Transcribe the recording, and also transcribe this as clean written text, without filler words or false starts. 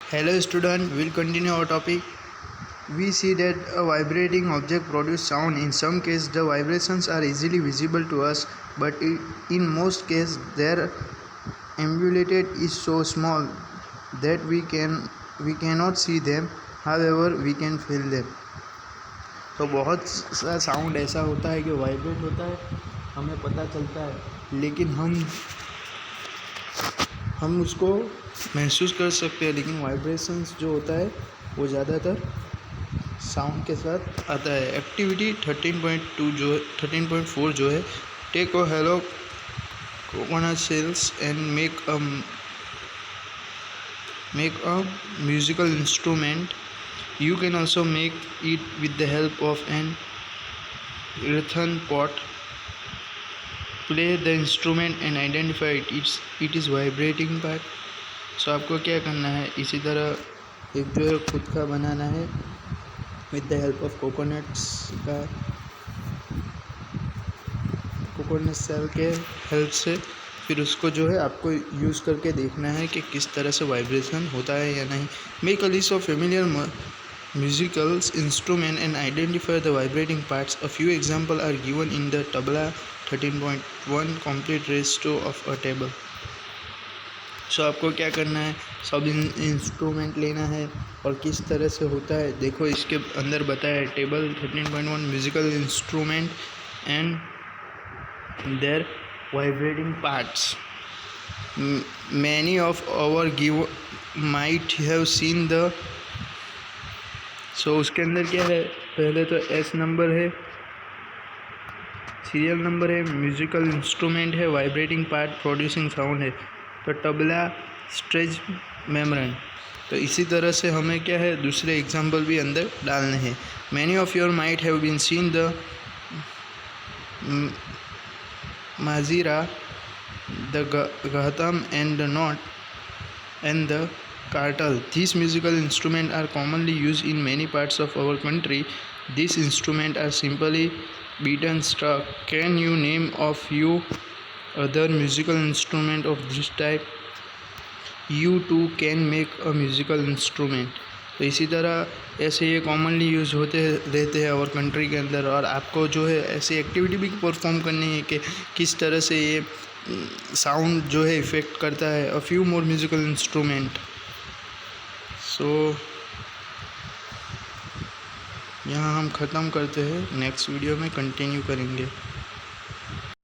Hello student, we'll continue our topic. We see that a vibrating object produces sound. In some cases, the vibrations are easily visible to us, but in most cases, their amplitude is so small that we cannot see them. However, we can feel them. तो बहुत सा sound ऐसा होता है कि vibrate होता है, हमें पता चलता है, लेकिन हम उसको महसूस कर सकते हैं, लेकिन वाइब्रेशंस जो होता है वो ज़्यादातर साउंड के साथ आता है। एक्टिविटी 13.2 जो है 13.4 जो है, take a hollow coconut shells and make a musical instrument. You can also make it with the help of an earthen pot. Play the instrument and identify it is vibrating part. So आपको क्या करना है, इसी तरह एक जो है खुद का बनाना है with the help of coconut shell के हेल्प से. फिर उसको जो है आपको यूज़ करके देखना है कि किस तरह से वाइब्रेशन होता है या नहीं. Make a list of familiar musical instrument and identify the vibrating parts. A few examples are given in the tabla 13.1 complete resto of a table. So आपको क्या करना है, सब इंस्ट्रूमेंट लेना है और किस तरह से होता है देखो, इसके अंदर बताया है table 13.1 musical instrument and there vibrating parts. Many of our might have seen the. So उसके अंदर क्या है, पहले तो एस नंबर है, सीरियल नंबर है, म्यूजिकल इंस्ट्रूमेंट है, वाइब्रेटिंग पार्ट, प्रोड्यूसिंग साउंड है, तो तबला, स्ट्रेच, मेम्ब्रेन. तो इसी तरह से हमें क्या है दूसरे एग्जांपल भी अंदर डालने हैं. Many of your might have been seen the Manjira, the Ghatam and the not and the kartal. These musical instruments are commonly used in many parts of our country. These instruments are simply beaten struck. Can you name a few other musical instruments of this type? You too can make a musical instrument. तो इसी तरह ऐसे ये commonly use होते रहते हैं और country के अंदर, और आपको जो है ऐसी एक्टिविटी भी परफॉर्म करनी है कि किस तरह से ये साउंड जो है इफ़ेक्ट करता है. A few more musical instrument. So यहाँ हम ख़त्म करते हैं, नेक्स्ट वीडियो में कंटिन्यू करेंगे.